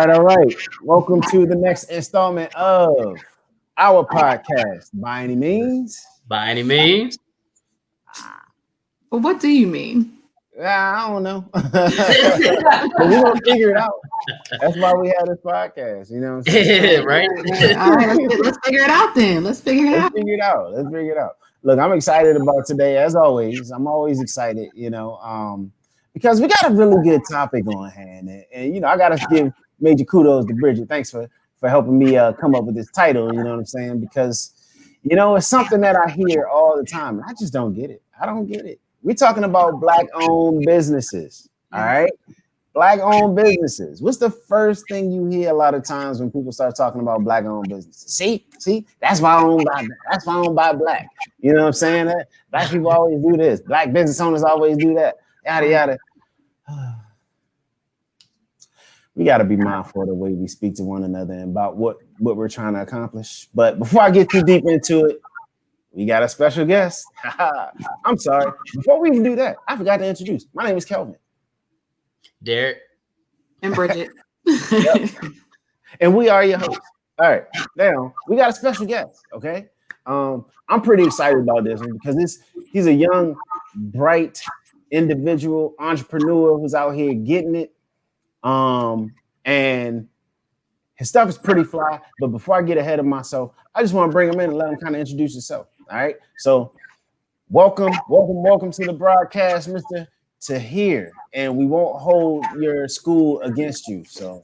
All right. Welcome to the next installment of our podcast. By any means, By any means. Well, what do you mean? I don't know, but we're gonna figure it out. That's why we have this podcast. You know what I'm saying? Right? All right, let's figure it out then. Let's figure it Let's out. figure it out. Let's figure it out. Look, I'm excited about today, as always. I'm always excited, because we got a really good topic on hand, and I gotta give major kudos to Brigette. Thanks for helping me come up with this title. You know what I'm saying? Because it's something that I hear all the time, and I just don't get it. I don't get it. We're talking about Black-owned businesses. All right. Black-owned businesses. What's the first thing you hear a lot of times when people start talking about Black-owned businesses? See, that's why I don't buy black. You know what I'm saying? That Black people always do this. Black business owners always do that. Yada yada. We got to be mindful of the way we speak to one another and about what we're trying to accomplish. But before I get too deep into it, we got a special guest. I'm sorry. Before we even do that, I forgot to introduce. My name is Kelvin. Derek. And Brigette. Yep. And we are your hosts. All right. Now, we got a special guest, okay? I'm pretty excited about this one because he's a young, bright individual, entrepreneur who's out here getting it. And his stuff is pretty fly. But before I get ahead of myself, I just want to bring him in and let him kind of introduce himself. All right. So welcome to the broadcast, Mr. Tahir. And we won't hold your school against you. So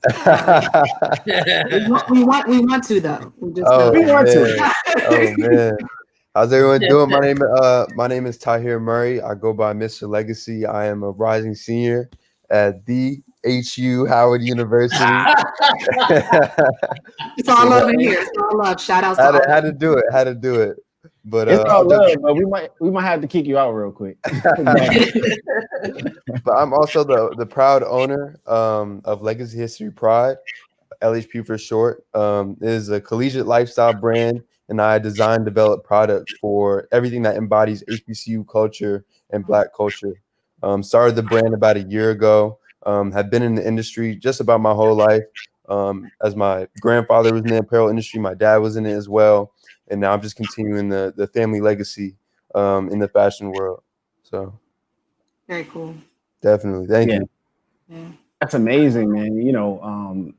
we want to though. We want to. Oh man. How's everyone doing? My name is Tahir Murray. I go by Mr. Legacy. I am a rising senior at the HU Howard University. It's all love in here. It's all love. Shout out to had to do it. But it's all love, but we might have to kick you out real quick. But I'm also the proud owner of Legacy History Pride, LHP for short. It is a collegiate lifestyle brand, and I design, develop products for everything that embodies HBCU culture and Black culture. Started the brand about a year ago. Have been in the industry just about my whole life. As my grandfather was in the apparel industry, my dad was in it as well. And now I'm just continuing the family legacy in the fashion world. So very cool. Definitely. Thank you. Yeah. That's amazing, man.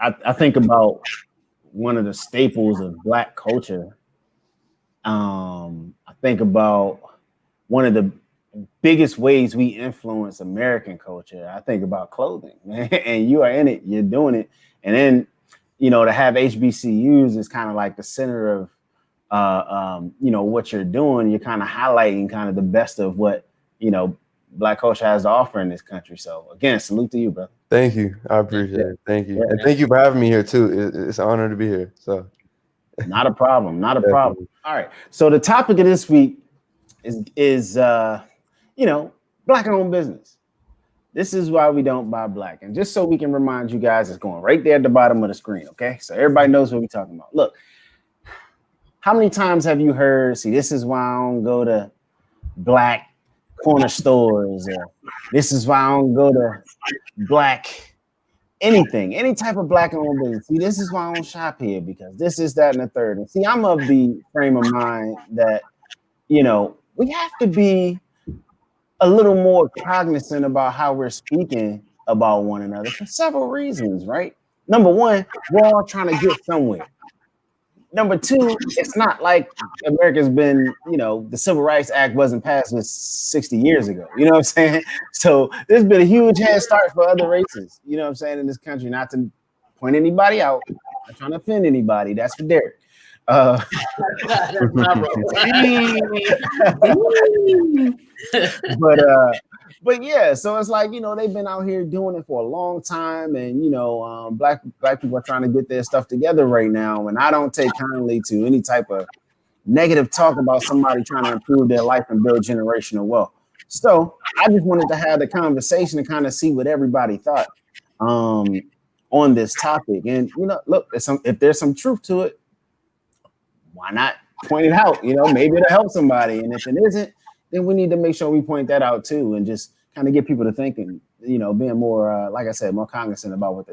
I think about one of the staples of Black culture. I think about one of the biggest ways we influence American culture. I think about clothing, man. And you are in it, you're doing it. And then, to have HBCUs is kind of like the center of what you're doing. You're kind of highlighting kind of the best of what, Black culture has to offer in this country. So again, salute to you, brother. Thank you. I appreciate it. Thank you. And thank you for having me here too. It's an honor to be here. So not a problem. All right. So the topic of this week is Black-owned business. This is why we don't buy black. And just so we can remind you guys, it's going right there at the bottom of the screen. Okay. So everybody knows what we're talking about. Look, how many times have you heard, this is why I don't go to Black corner stores, or this is why I don't go to Black anything, any type of Black-owned business. See, this is why I don't shop here, because this is that and the third. And see, I'm of the frame of mind that, we have to be a little more cognizant about how we're speaking about one another for several reasons, right? Number one, we're all trying to get somewhere. Number two, it's not like America's been, the Civil Rights Act wasn't passed just 60 years ago. You know what I'm saying? So there's been a huge head start for other races, in this country. Not to point anybody out, I'm not trying to offend anybody. That's for Derek. But yeah, so it's like, they've been out here doing it for a long time, and black people are trying to get their stuff together right now, and I don't take kindly to any type of negative talk about somebody trying to improve their life and build generational wealth. So I just wanted to have the conversation and kind of see what everybody thought on this topic. And look, if there's some truth to it, why not point it out? Maybe it'll help somebody. And if it isn't, then we need to make sure we point that out too, and just kind of get people to thinking, being more, like I said, more cognizant about what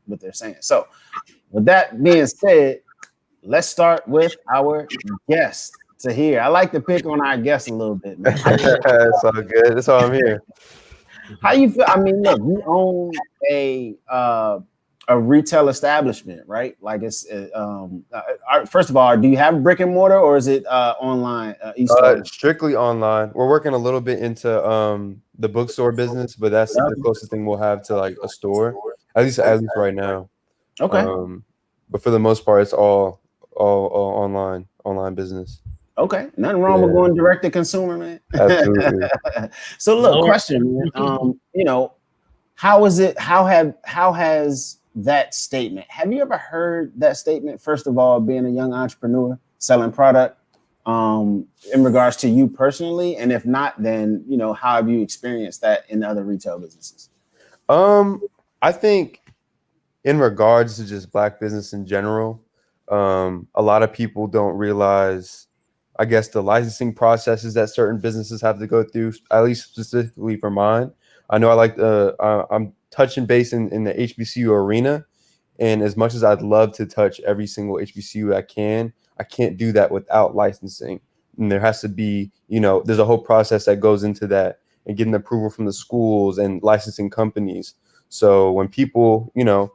what they're saying. So with that being said, let's start with our guest to hear. I like to pick on our guests a little bit, man. It's all good. That's why I'm here. How you feel? I mean, look, you own a retail establishment, right? Like it's first of all, do you have brick and mortar or is it online? Strictly online. We're working a little bit into the bookstore business, but that's the closest thing we'll have to like a store, at least right now. Okay. But for the most part, it's all online business. Okay, nothing wrong with going direct to consumer, man. Absolutely. So look, question, you know, how is it? How has that statement? Have you ever heard that statement? First of all, being a young entrepreneur selling product, in regards to you personally, and if not, then you know, how have you experienced that in other retail businesses? I think in regards to just Black business in general, a lot of people don't realize, I guess, the licensing processes that certain businesses have to go through, at least specifically for mine. I know I'm touching base in the HBCU arena. And as much as I'd love to touch every single HBCU I can't do that without licensing. And there has to be, you know, there's a whole process that goes into that and getting approval from the schools and licensing companies. So when people will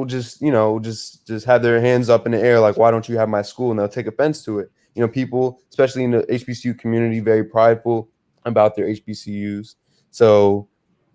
just, you know, just have their hands up in the air, like, why don't you have my school? And they'll take offense to it. You know, people, especially in the HBCU community, very prideful about their HBCUs. So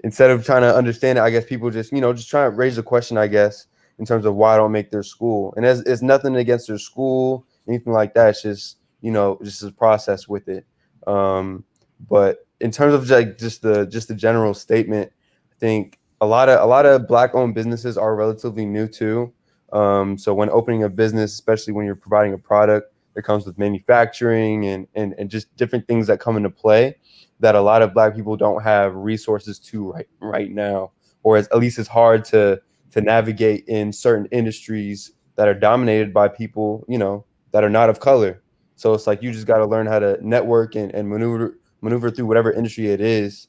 instead of trying to understand it, I guess people just, you know, just try to raise a question, I guess, in terms of why I don't make their school. And it's nothing against their school, anything like that. It's just, you know, just a process with it. But in terms of like just the general statement, I think a lot of Black owned businesses are relatively new too. So when opening a business, especially when you're providing a product, it comes with manufacturing and just different things that come into play that a lot of Black people don't have resources to right now, or at least it's hard to navigate in certain industries that are dominated by people, you know, that are not of color. So it's like you just got to learn how to network and maneuver through whatever industry it is,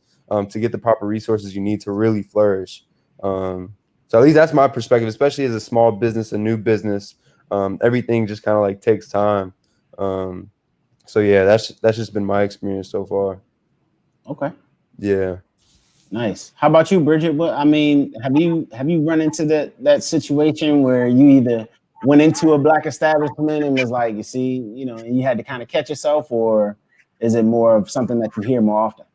to get the proper resources you need to really flourish. So at least that's my perspective, especially as a small business, a new business. Everything just kind of like takes time. So yeah, that's just been my experience so far. Okay. Yeah. Nice. How about you, Bridget? What I mean, have you run into that situation where you either went into a Black establishment and was like, you see, you know, and you had to kind of catch yourself, or is it more of something that you hear more often?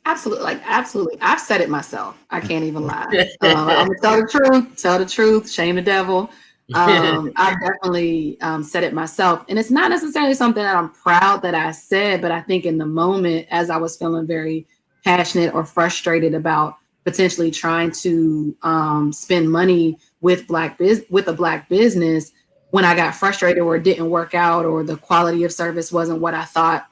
Absolutely. I've said it myself. I can't even lie. I'm gonna tell the truth, shame the devil. I've definitely said it myself. And it's not necessarily something that I'm proud that I said, but I think in the moment, as I was feeling very passionate or frustrated about potentially trying to spend money with a Black business, when I got frustrated or it didn't work out or the quality of service wasn't what I thought,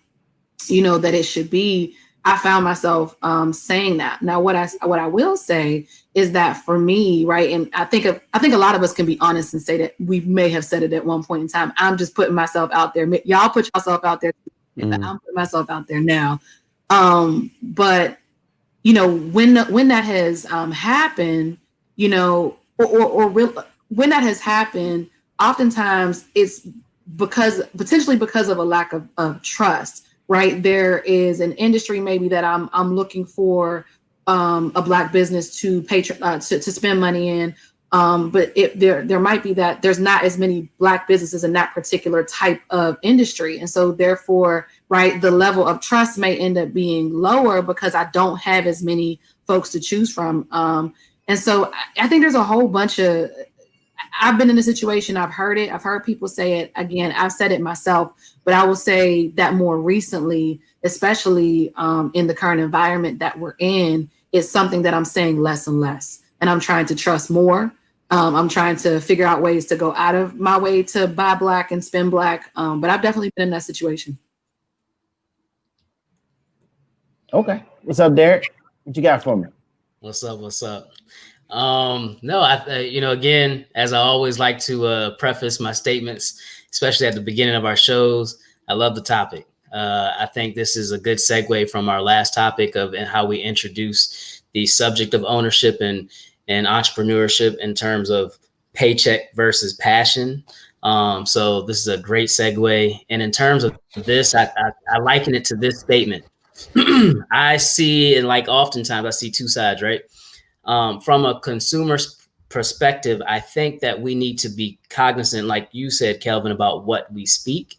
you know, that it should be, I found myself saying that. Now, what I will say is that for me, right, and I think a lot of us can be honest and say that we may have said it at one point in time. I'm just putting myself out there. Y'all put yourself out there. I'm putting myself out there now. But you know, when that has happened, you know, when that has happened, oftentimes it's potentially because of a lack of trust. Right, there is an industry maybe that I'm looking for a Black business to to spend money in, but there might be that there's not as many Black businesses in that particular type of industry, and so therefore, right, the level of trust may end up being lower because I don't have as many folks to choose from, and so I think there's a whole bunch of. I've been in a situation, I've heard it, I've heard people say it, again, I've said it myself, but I will say that more recently, especially in the current environment that we're in, it's something that I'm saying less and less. And I'm trying to trust more. I'm trying to figure out ways to go out of my way to buy Black and spend Black. But I've definitely been in that situation. Okay. What's up, Derek? What you got for me? What's up? No, you know, again, as I always like to preface my statements, especially at the beginning of our shows, I love the topic. I think this is a good segue from our last topic of how we introduce the subject of ownership and and entrepreneurship in terms of paycheck versus passion. So this is a great segue. And in terms of this, I liken it to this statement. I see, and like oftentimes I see two sides, right? From a consumer's perspective, I think that we need to be cognizant, like you said, Kelvin, about what we speak.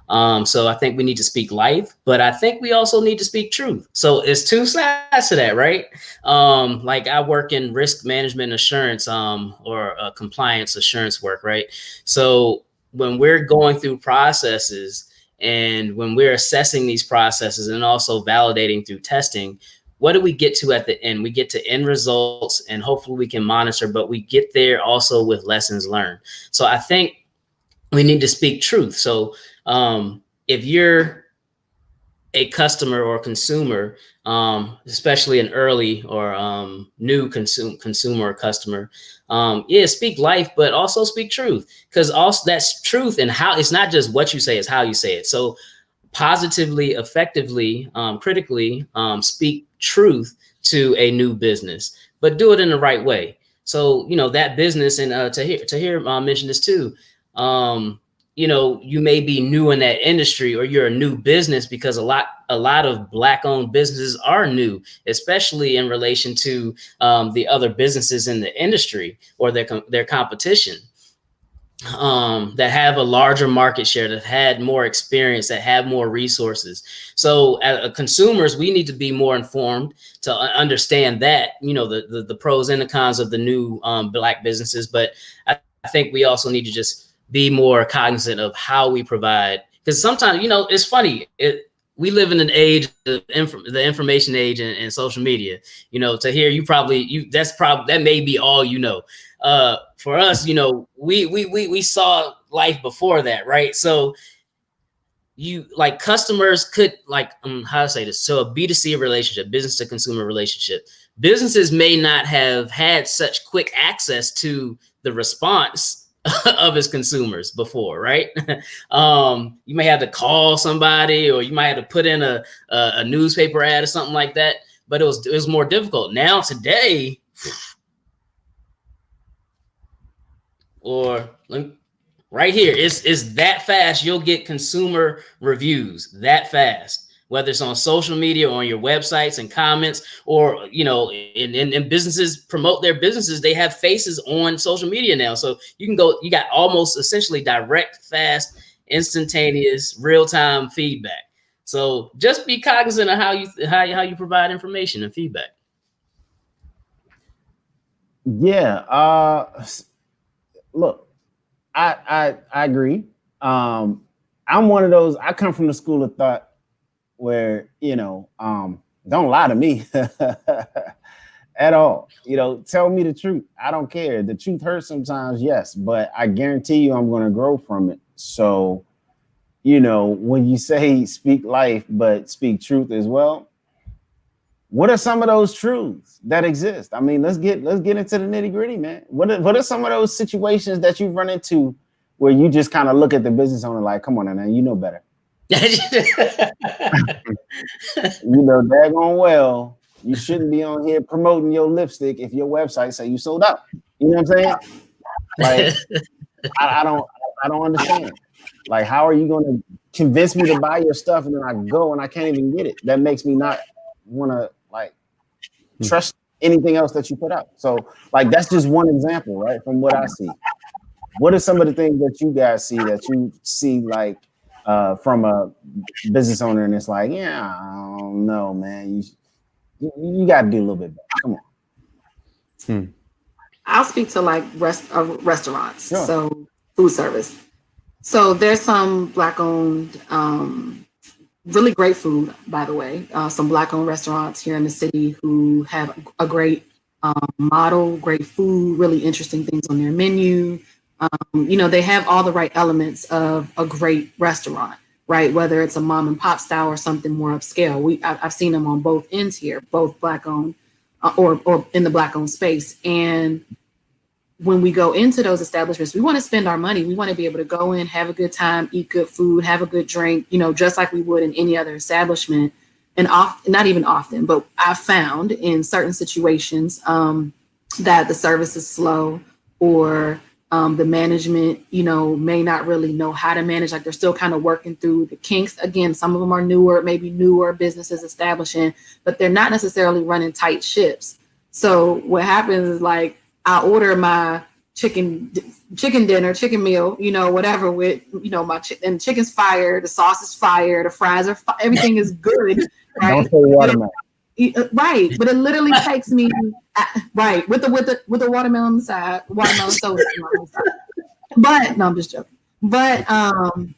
So I think we need to speak life, but I think we also need to speak truth. So it's two sides to that, right? Like I work in risk management assurance, or compliance assurance work, right? So when we're going through processes and when we're assessing these processes and also validating through testing, what do we get to at the end? We get to end results, and hopefully we can monitor, but we get there also with lessons learned. So I think we need to speak truth. So if you're a customer or consumer, especially an early or new consumer or customer, yeah, speak life, but also speak truth, because also that's truth. And how it's not just what you say, it's how you say it. So positively, effectively, critically, speak truth to a new business, but do it in the right way. So, you know, that business, and to hear mention this too, you know, you may be new in that industry, or you're a new business, because a lot of Black owned businesses are new, especially in relation to the other businesses in the industry or their competition, that have a larger market share, that had more experience, that have more resources. So as consumers, we need to be more informed to understand that, you know, the pros and the cons of the new Black businesses. But I think we also need to just be more cognizant of how we provide, because sometimes, you know, it's funny. We live in an age of the information age and social media. You know, to hear that may be all you know. For us, you know, we saw life before that, right? So you like customers could like how to say this. So a B2C relationship, business to consumer relationship, businesses may not have had such quick access to the response of its consumers before, right? You may have to call somebody, or you might have to put in a newspaper ad or something like that. But it was more difficult. Now today, or right here, it's that fast. You'll get consumer reviews that fast, whether it's on social media or on your websites and comments, or, you know, in businesses promote their businesses. They have faces on social media now. So you got almost essentially direct, fast, instantaneous, real-time feedback. So just be cognizant of how you provide information and feedback. Yeah. Look, I agree. I'm one of those. I come from the school of thought where, you know, don't lie to me at all. You know, tell me the truth. I don't care. The truth hurts sometimes, yes, but I guarantee you I'm going to grow from it. So, you know, when you say speak life, but speak truth as well, what are some of those truths that exist? I mean, let's get into the nitty gritty, man. What are some of those situations that you run into where you just kind of look at the business owner like, come on, now, you know better. You know daggone well you shouldn't be on here promoting your lipstick if your website say you sold out. You know what I'm saying? Like, I don't understand. Like, how are you going to convince me to buy your stuff and then I go and I can't even get it? That makes me not want to like trust anything else that you put out. So like, that's just one example, right? From what I see. What are some of the things that you guys see like from a business owner, and it's like, yeah, I don't know, man. You got to do a little bit better. Come on. I'll speak to like restaurants, Sure. So food service. So there's some Black-owned, really great food, by the way. Some Black-owned restaurants here in the city who have a great model, great food, really interesting things on their menu. You know, they have all the right elements of a great restaurant, right? Whether it's a mom and pop style or something more upscale. I've seen them on both ends here, both Black-owned or in the Black-owned space. And when we go into those establishments, we want to spend our money. We want to be able to go in, have a good time, eat good food, have a good drink, you know, just like we would in any other establishment. And not even often, but I've found in certain situations, that the service is slow, or the management, may not really know how to manage. Like they're still kind of working through the kinks. Again, some of them are maybe newer businesses establishing, but they're not necessarily running tight ships. So what happens is, like, I order my chicken dinner, chicken meal, whatever, with, and chicken's fire, the sauce is fire, the fries are everything is good. Right? Don't say watermelon. Right, but it literally takes me right with the watermelon soda. But no, I'm just joking. But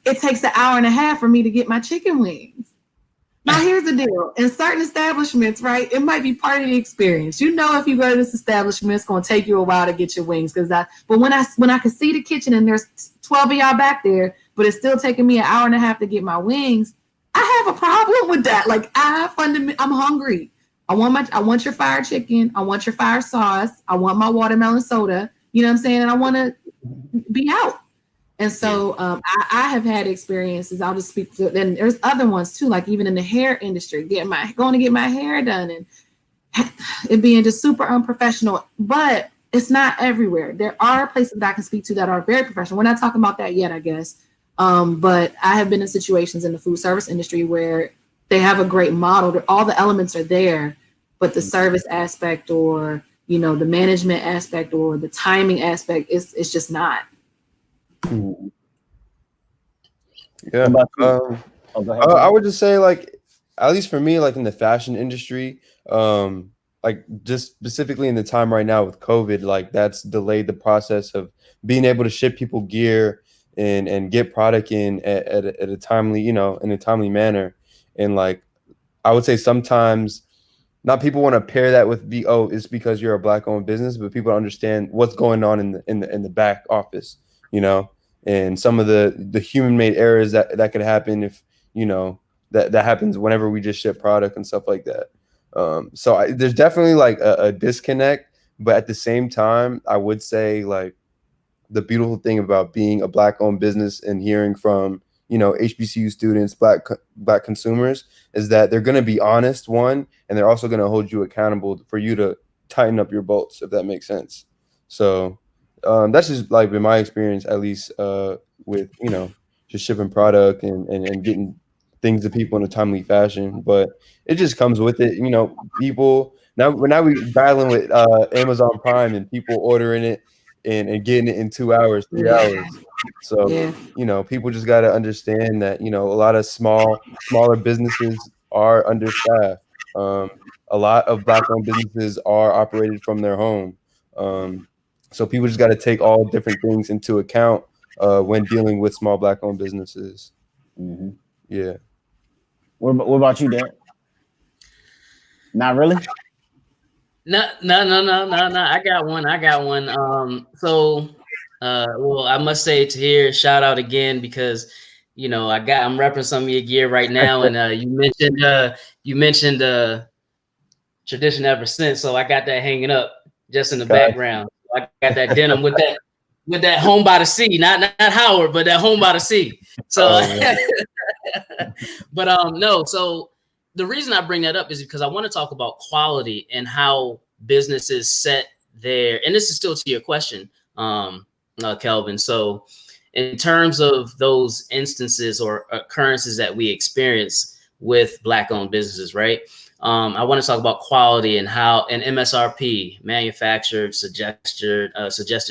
it takes an hour and a half for me to get my chicken wings. Now here's the deal: in certain establishments, right, it might be part of the experience. If you go to this establishment, it's going to take you a while to get your wings, but when I can see the kitchen and there's 12 of y'all back there, but it's still taking me an hour and a half to get my wings, I have a problem with that. Like, I'm hungry. I want your fire chicken. I want your fire sauce. I want my watermelon soda. You know what I'm saying? And I want to be out. And so I have had experiences. I'll just speak to, then there's other ones too, like even in the hair industry, going to get my hair done and it being just super unprofessional. But it's not everywhere. There are places that I can speak to that are very professional. We're not talking about that yet, I guess. But I have been in situations in the food service industry where they have a great model. All the elements are there, but the service aspect, or, the management aspect, or the timing aspect, it's just not. Yeah. I would just say, like, at least for me, like in the fashion industry, like just specifically in the time right now with COVID, like that's delayed the process of being able to ship people gear and get product in at a timely, in a timely manner. And like, I would say sometimes not people want to pair that with it's because you're a Black owned business, but people understand what's going on in the back office, and some of the human made errors that could happen if, that happens whenever we just ship product and stuff like that. So there's definitely like a disconnect, but at the same time, I would say, like, the beautiful thing about being a Black owned business and hearing from, HBCU students, black consumers, is that they're going to be honest, one, and they're also going to hold you accountable for you to tighten up your bolts, if that makes sense. So that's just like been my experience, at least with, just shipping product and getting things to people in a timely fashion. But it just comes with it, people now we battling with Amazon Prime and people ordering it and getting it in 2 hours, 3 hours. So, people just got to understand that, a lot of smaller businesses are understaffed. A lot of Black owned businesses are operated from their home. So people just got to take all different things into account when dealing with small Black owned businesses. Mm-hmm. Yeah. What about you, Dad? Not really? No. I got one. Well, I must say to here, shout out again, because I'm repping some of your gear right now, and you mentioned tradition ever since, so I got that hanging up just in the background. I got that denim with that home by the sea, not Howard, but that home by the sea. So, but no. So the reason I bring that up is because I want to talk about quality and how businesses set their, and this is still to your question, Kelvin. So in terms of those instances or occurrences that we experience with Black owned businesses, right? I want to talk about quality and how an MSRP, manufactured suggested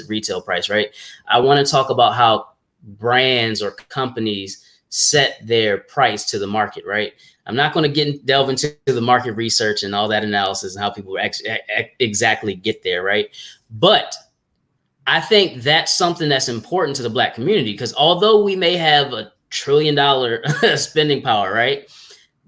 retail price, right? I want to talk about how brands or companies set their price to the market, right? I'm not going to delve into the market research and all that analysis and how people exactly get there, right? But I think that's something that's important to the Black community, because although we may have $1 trillion spending power, right?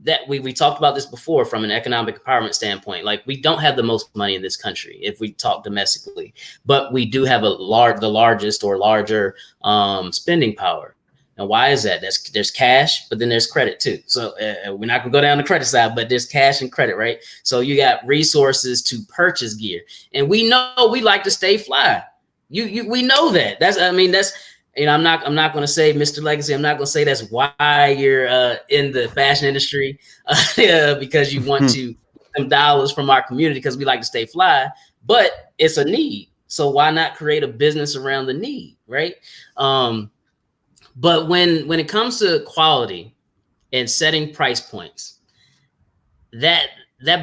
That we talked about this before from an economic empowerment standpoint. Like, we don't have the most money in this country if we talk domestically, but we do have the largest or larger spending power. And why is that? There's cash, but then there's credit too. So we're not gonna go down the credit side, but there's cash and credit, right? So you got resources to purchase gear, and we know we like to stay fly. We know that. That's I'm not going to say, Mr. Legacy, I'm not going to say that's why you're in the fashion industry, because you want to some dollars from our community, because we like to stay fly. but it's a need. So why not create a business around the need, right? But when it comes to quality and setting price points, that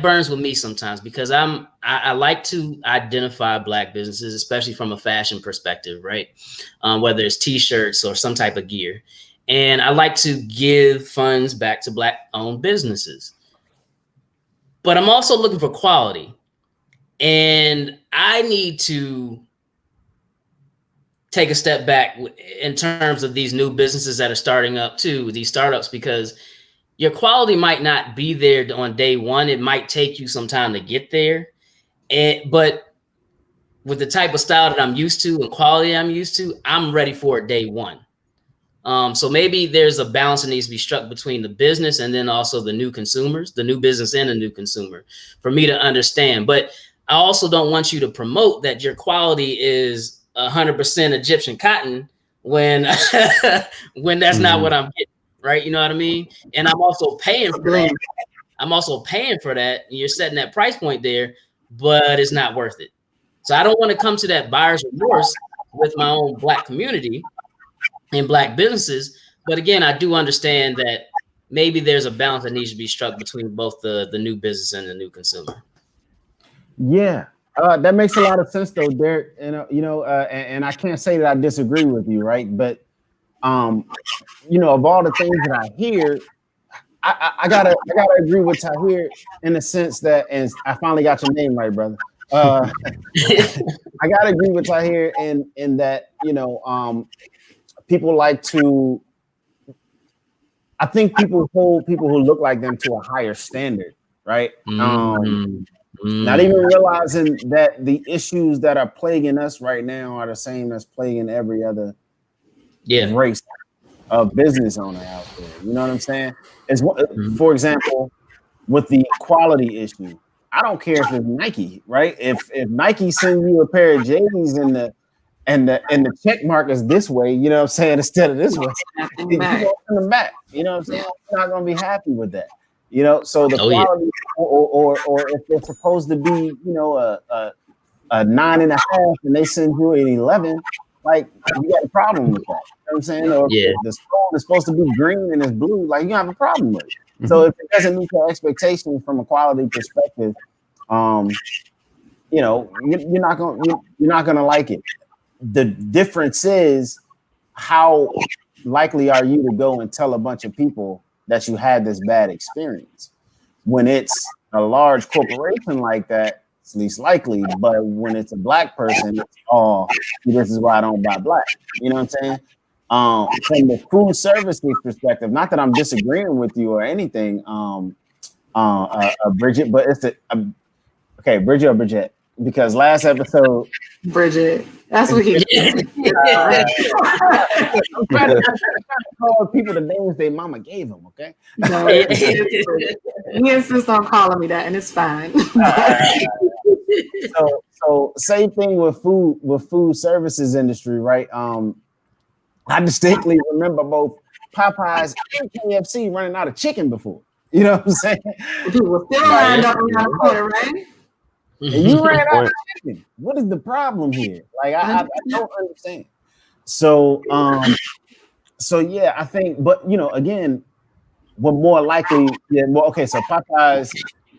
burns with me sometimes, because I like to identify Black businesses, especially from a fashion perspective, right? Whether it's t-shirts or some type of gear. And I like to give funds back to Black-owned businesses. But I'm also looking for quality. And I need to take a step back in terms of these new businesses that are starting up too, these startups, because your quality might not be there on day one. It might take you some time to get there. But with the type of style that I'm used to and quality I'm used to, I'm ready for it day one. So maybe there's a balance that needs to be struck between the business and then also the new consumers, the new business and the new consumer, for me to understand. But I also don't want you to promote that your quality is 100% Egyptian cotton when when that's not what I'm getting, right? You know what I mean? And I'm also paying for that. I'm also paying for that. And you're setting that price point there, but it's not worth it. So I don't want to come to that buyer's remorse with my own Black community and Black businesses. But again, I do understand that maybe there's a balance that needs to be struck between both the new business and the new consumer. Yeah, that makes a lot of sense, though, Derek. And I can't say that I disagree with you, right? But of all the things that I hear, I gotta agree with Tahir in the sense that, and I finally got your name right, brother. I gotta agree with Tahir in that people like to. I think people hold people who look like them to a higher standard, right? Not even realizing that the issues that are plaguing us right now are the same as plaguing every other race of business owner out there. You know what I'm saying? For example, with the quality issue, I don't care if it's Nike, right? If Nike sends you a pair of J's and the check mark is this way, you know what I'm saying, instead of this way, you gonna send them back. You know what I'm saying? I'm not gonna be happy with that. So the quality, or if they're supposed to be, a 9.5 and they send you an 11, like, you got a problem with that. You know what I'm saying? Or if the stone is supposed to be green and it's blue, like, you have a problem with it. So if it doesn't meet your expectations from a quality perspective, you're not gonna like it. The difference is, how likely are you to go and tell a bunch of people that you had this bad experience? When it's a large corporation like that, it's least likely. But when it's a Black person, it's this is why I don't buy Black. You know what I'm saying? From the food services perspective, not that I'm disagreeing with you or anything, Bridget, but it's okay, Bridget or Brigette, because last episode, Brigette, that's what he. I'm trying to call people the names their mama gave them. Okay. No, he insists on calling me that, and it's fine. So same thing with food services industry, right? I distinctly remember both Popeyes and KFC running out of chicken before. You know what I'm saying? People were still lined up around the corner, right? And you ran out of chicken. What is the problem here? Like, I don't understand. So yeah, I think, but again, we're more likely. So Popeyes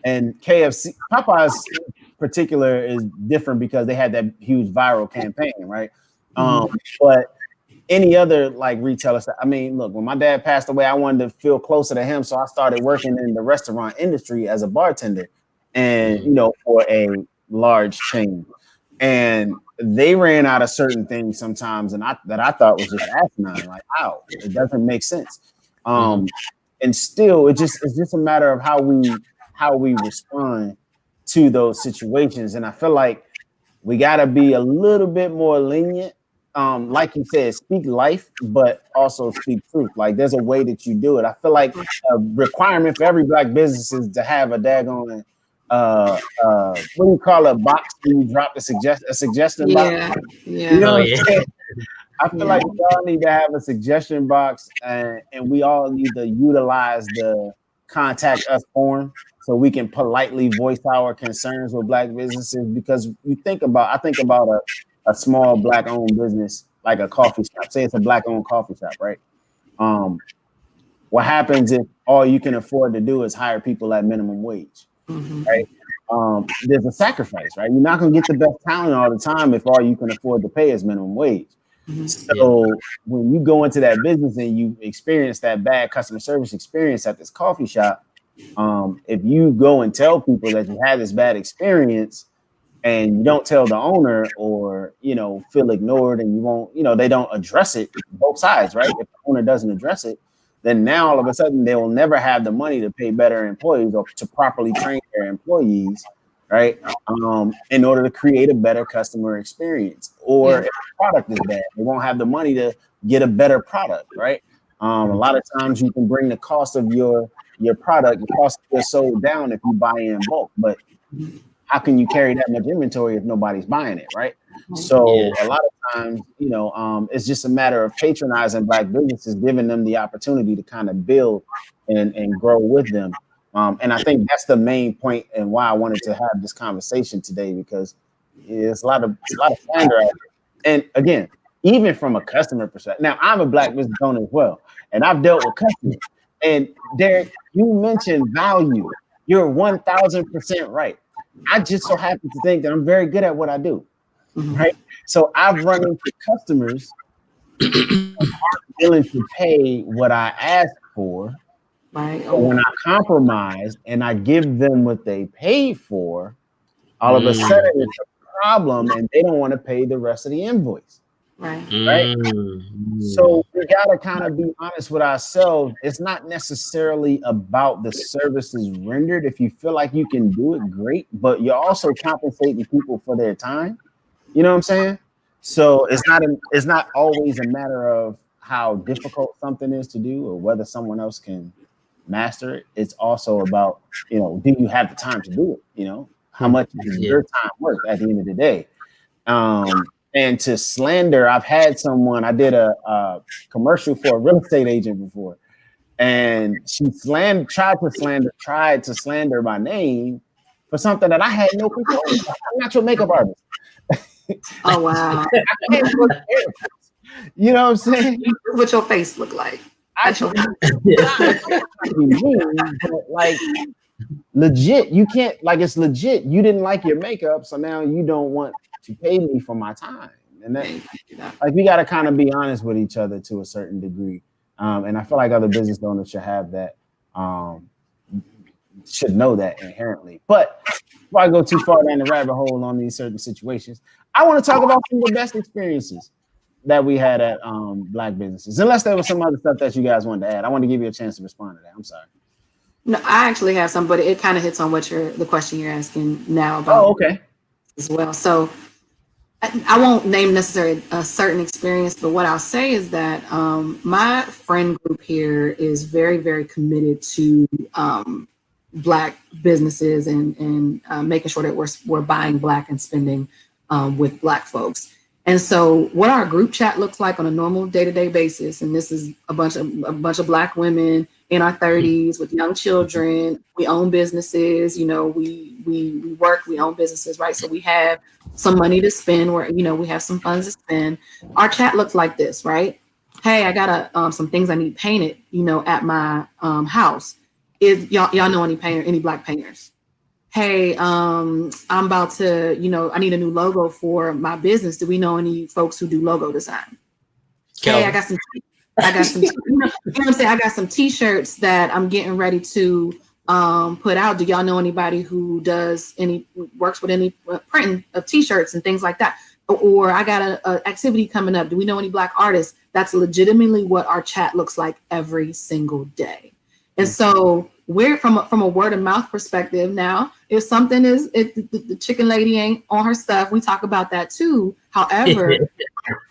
and KFC. Popeyes in particular is different because they had that huge viral campaign, right? But any other like retailer, I mean, look, when my dad passed away, I wanted to feel closer to him, so I started working in the restaurant industry as a bartender, and for a large chain, and they ran out of certain things sometimes, and I thought was just asinine. Like, wow, it doesn't make sense. And still, it's just a matter of how we respond to those situations, and I feel like we got to be a little bit more lenient. Like you said, speak life, but also speak truth. Like, there's a way that you do it. I feel like a requirement for every Black business is to have a daggone what do you call a box when you drop a suggestion box? Yeah. I feel like we all need to have a suggestion box, and we all need to utilize contact us form so we can politely voice our concerns with Black businesses. Because I think about a small Black owned business like a coffee shop. Say it's a Black owned coffee shop, right? What happens if all you can afford to do is hire people at minimum wage, right? There's a sacrifice, right? You're not going to get the best talent all the time if all you can afford to pay is minimum wage. So when you go into that business and you experience that bad customer service experience at this coffee shop, if you go and tell people that you had this bad experience and you don't tell the owner, or, you know, feel ignored and you won't, you know, they don't address it, both sides, right? If the owner doesn't address it, then now all of a sudden they will never have the money to pay better employees or to properly train their employees, right? In order to create a better customer experience. Or if the product is bad, they won't have the money to get a better product, right? A lot of times you can bring the cost of your product, the cost of your sold down if you buy in bulk, but how can you carry that much inventory if nobody's buying it, right? So a lot of times, you know, it's just a matter of patronizing Black businesses, giving them the opportunity to kind of build and grow with them. And I think that's the main point and why I wanted to have this conversation today, because it's a lot of slander out there. And again, even from a customer perspective. Now, I'm a Black business owner as well, and I've dealt with customers. And Derek, you mentioned value. You're 1,000% right. I just so happen to think that I'm very good at what I do, right? So I've run into customers who aren't willing to pay what I ask for. Right. But when I compromise and I give them what they paid for, all of a sudden it's a problem and they don't want to pay the rest of the invoice. Right. So we gotta kind of be honest with ourselves. It's not necessarily about the services rendered. If you feel like you can do it, great, but you're also compensating people for their time. You know what I'm saying? So it's not always a matter of how difficult something is to do or whether someone else can master it. It's also about, you know, do you have the time to do it? You know, how much is your time worth at the end of the day? And to slander, I've had someone, I did a commercial for a real estate agent before, and she tried to slander my name for something that I had no control over. I'm not your makeup artist. Oh, wow. You know what I'm saying? What your face look like? Like, legit, you can't, like, it's legit. You didn't like your makeup, so now you don't want to pay me for my time. And that, like, we got to kind of be honest with each other to a certain degree. And I feel like other business owners should have that, should know that inherently. But before I go too far down the rabbit hole on these certain situations, I want to talk about some of the best experiences that we had at Black businesses. Unless there was some other stuff that you guys wanted to add. I want to give you a chance to respond to that. I'm sorry. No, I actually have some, but it kind of hits on what the question you're asking now about. Oh, okay. As well. So I won't name necessarily a certain experience, but what I'll say is that my friend group here is very, very committed to Black businesses and making sure that we're buying Black and spending with Black folks. And so what our group chat looks like on a normal day-to-day basis, and this is a bunch of Black women in our 30s with young children. We own businesses, you know, we work, we own businesses, right? So we have some money to spend, where, you know, we have some funds to spend. Our chat looks like this, right? Hey, I got some things I need painted, you know, at my house. Is y'all know any Black painters? Hey, I'm about to, you know, I need a new logo for my business. Do we know any folks who do logo design? Hey, I got some, you know what I'm saying? I got some t-shirts that I'm getting ready to put out. Do y'all know anybody who works with any printing of t-shirts and things like that? Or I got a activity coming up. Do we know any Black artists? That's legitimately what our chat looks like every single day. And so we're from a word of mouth perspective. Now, if something the chicken lady ain't on her stuff, we talk about that too. However,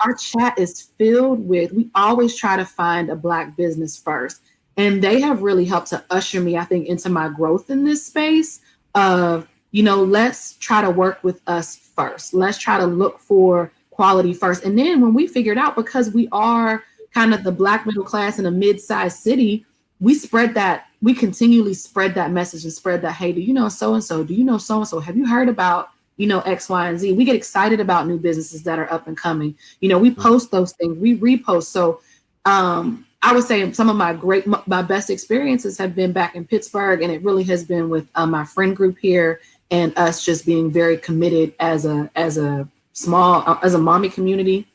our chat is filled with, we always try to find a Black business first. And they have really helped to usher me, I think, into my growth in this space of, you know, let's try to work with us first. Let's try to look for quality first. And then when we figured out, because we are kind of the Black middle class in a mid-sized city, we spread that we continually spread that message and spread that, hey, do you know so and so? Do you know so and so? Have you heard about, you know, X, Y, and Z? We get excited about new businesses that are up and coming. You know, we post those things, we repost. So I would say some of my best experiences have been back in Pittsburgh, and it really has been with my friend group here, and us just being very committed as a small as a mommy community,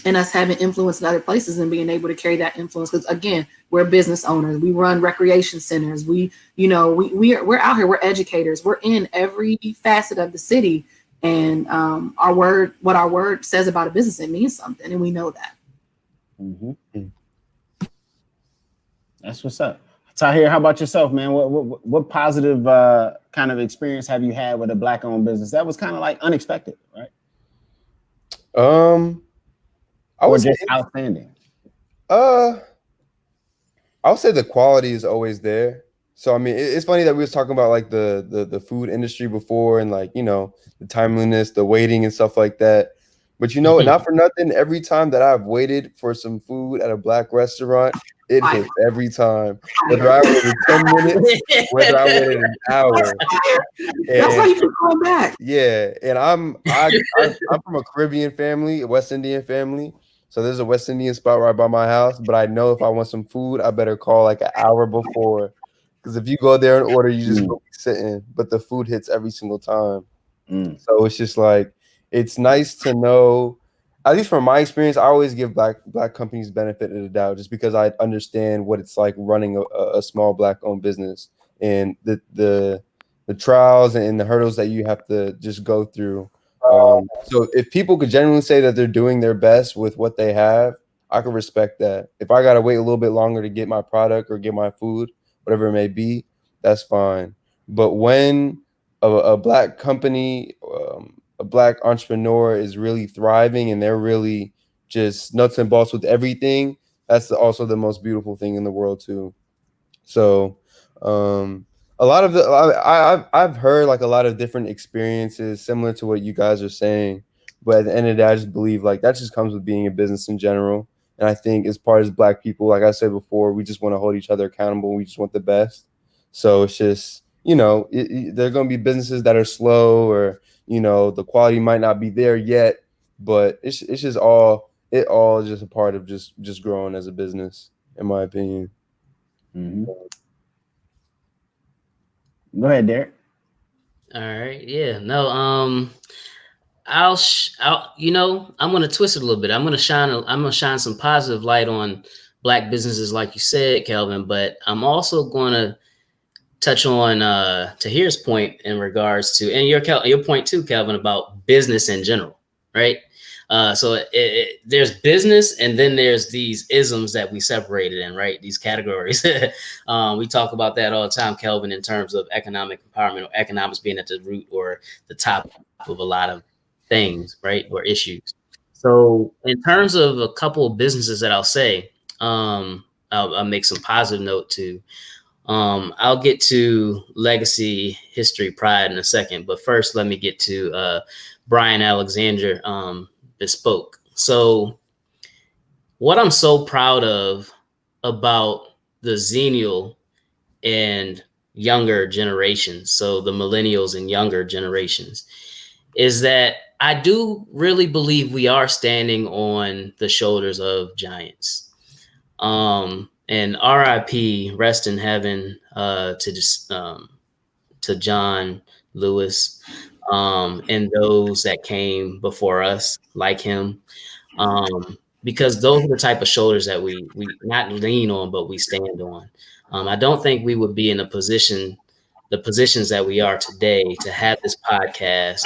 and us having influence in other places and being able to carry that influence. Because again, we're business owners, we run recreation centers, we're out here, we're educators, we're in every facet of the city, and what our word says about a business, it means something, and we know that. Mm-hmm. That's what's up. Tahir, how about yourself, man? What positive kind of experience have you had with a Black-owned business that was kind of like unexpected, right? I would just say outstanding. I would say the quality is always there. So I mean, it's funny that we was talking about like the food industry before, and like, you know, the timeliness, the waiting and stuff like that. But you know, not for nothing, every time that I've waited for some food at a Black restaurant, it hits every time. Whether I waited 10 minutes, whether I waited an hour. That's why you keep going back. Yeah, and I'm from a Caribbean family, a West Indian family. So there's a West Indian spot right by my house, but I know if I want some food, I better call like an hour before. Because if you go there and order, you just go be sitting. But the food hits every single time. So it's just like, it's nice to know, at least from my experience, I always give black companies benefit of the doubt, just because I understand what it's like running a small Black-owned business, and the trials and the hurdles that you have to just go through. So if people could genuinely say that they're doing their best with what they have, I can respect that. If I got to wait a little bit longer to get my product or get my food, whatever it may be, that's fine. But when a Black company, a Black entrepreneur is really thriving and they're really just nuts and bolts with everything, that's also the most beautiful thing in the world too. So a lot of I've heard like a lot of different experiences similar to what you guys are saying, but at the end of the day, I just believe like that just comes with being a business in general. And I think as part of Black people, like I said before, we just want to hold each other accountable. We just want the best. So it's just, you know, there are going to be businesses that are slow, or, you know, the quality might not be there yet, but it's just all just a part of just growing as a business, in my opinion. Mm-hmm. Go ahead, Derek. All right. Yeah. No. I'll you know, I'm gonna twist it a little bit. I'm gonna shine some positive light on Black businesses, like you said, Kelvin. But I'm also gonna touch on Tahir's point in regards to, and your point too, Kelvin, about business in general, right? So there's business, and then there's these isms that we separated in, right? These categories. We talk about that all the time, Kelvin, in terms of economic empowerment, or economics being at the root or the top of a lot of things, right? Or issues. So in terms of a couple of businesses that I'll say, I'll make some positive note to. I'll get to legacy, history, pride in a second, but first let me get to Brian Alexander, Bespoke. So what I'm so proud of about the Xennial and younger generations, so the millennials and younger generations, is that I do really believe we are standing on the shoulders of giants. And RIP, rest in heaven, to John Lewis, and those that came before us, like him, because those are the type of shoulders that we not lean on, but we stand on. I don't think we would be in the positions that we are today to have this podcast,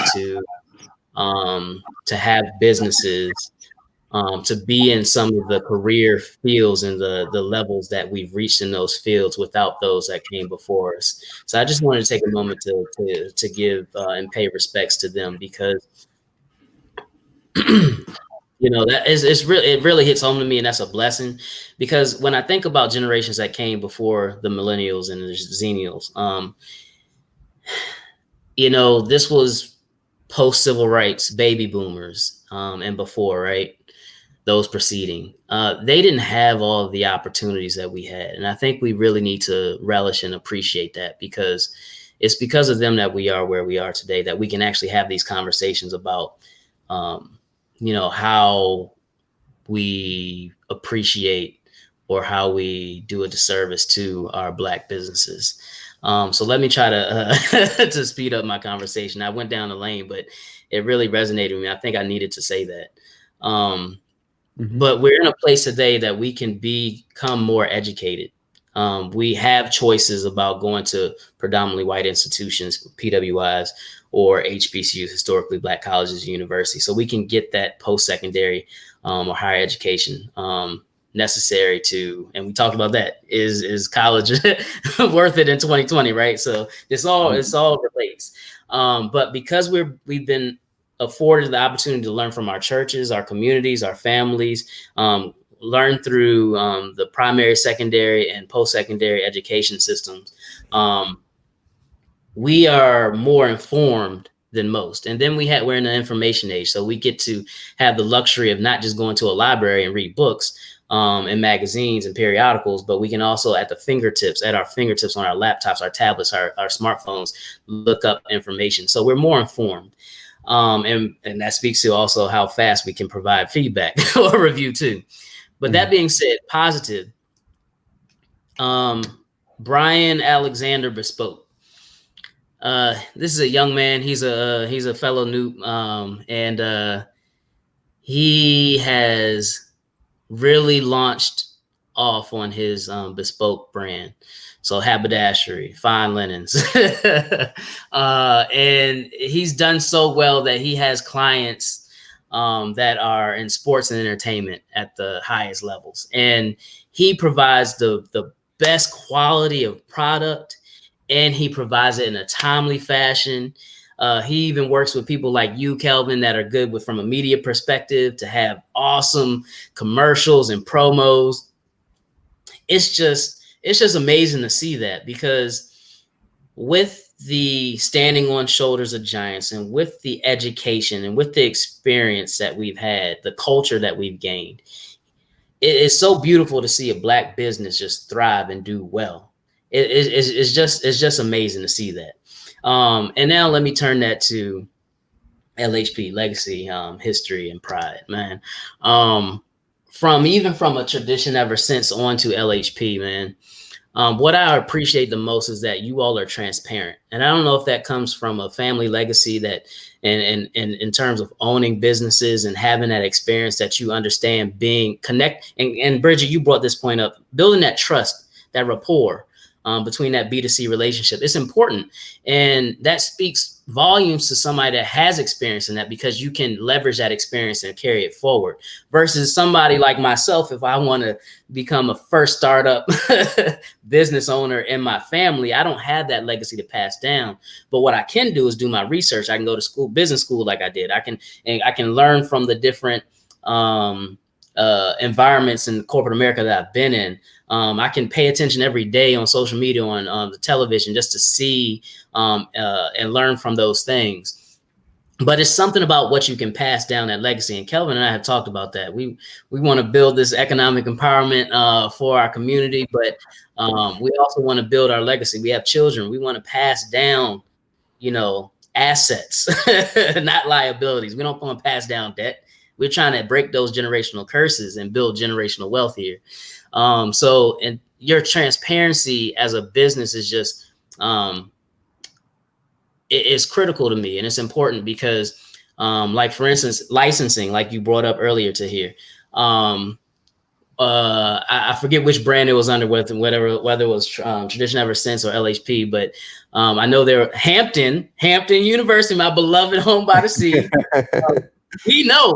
to have businesses, to be in some of the career fields and the levels that we've reached in those fields without those that came before us. So I just wanted to take a moment to give and pay respects to them, because you know, it really hits home to me, and that's a blessing, because when I think about generations that came before the millennials and the Xennials, you know, this was post civil rights baby boomers, and before, right? those preceding, they didn't have all of the opportunities that we had. And I think we really need to relish and appreciate that, because it's because of them that we are where we are today, that we can actually have these conversations about, how we appreciate or how we do a disservice to our Black businesses. So let me try to to speed up my conversation. I went down the lane, but it really resonated with me. I think I needed to say that. But we're in a place today that we can become more educated. We have choices about going to predominantly white institutions, PWIs, or HBCUs, historically Black colleges and universities. So we can get that post-secondary or higher education necessary to, and we talked about that, is college worth it in 2020, right? So it's all relates. But because we've been afforded the opportunity to learn from our churches, our communities, our families, learn through the primary, secondary, and post-secondary education systems, we are more informed than most. And then we're in the information age, so we get to have the luxury of not just going to a library and read books and magazines and periodicals, but we can also at our fingertips on our laptops, our tablets, our smartphones, look up information. So we're more informed. And that speaks to also how fast we can provide feedback or review too. But that being said, positive. Brian Alexander Bespoke. This is a young man. He's a fellow Newt, and he has really launched off on his Bespoke brand. So haberdashery, fine linens, and he's done so well that he has clients that are in sports and entertainment at the highest levels, and he provides the best quality of product, and he provides it in a timely fashion. He even works with people like you, Kelvin, that are good from a media perspective to have awesome commercials and promos. It's just amazing to see that, because with the standing on shoulders of giants and with the education and with the experience that we've had, the culture that we've gained, it is so beautiful to see a Black business just thrive and do well. It's just amazing to see that. And now let me turn that to LHP, legacy, history, and pride, man. From a tradition ever since on to LHP, man. What I appreciate the most is that you all are transparent. And I don't know if that comes from a family legacy that, and in terms of owning businesses and having that experience, that you understand being connect. And Bridget, you brought this point up, building that trust, that rapport between that B2C relationship. It's important. And that speaks volumes to somebody that has experience in that, because you can leverage that experience and carry it forward, versus somebody like myself. If I want to become a first startup business owner in my family, I don't have that legacy to pass down. But what I can do is do my research. I can go to school, business school, like I did. I can learn from the different environments in corporate America that I've been in. I can pay attention every day on social media, on the television, just to see and learn from those things. But it's something about what you can pass down, that legacy. And Kelvin and I have talked about that. We want to build this economic empowerment for our community, but we also want to build our legacy. We have children. We want to pass down, assets, not liabilities. We don't want to pass down debt. We're trying to break those generational curses and build generational wealth here. So, and your transparency as a business is just, it is critical to me. And it's important because, like, for instance, licensing, like you brought up earlier to here, I forget which brand it was under, whether it was Tradition Ever Since or LHP, but I know they're Hampton University, my beloved home by the sea. We know,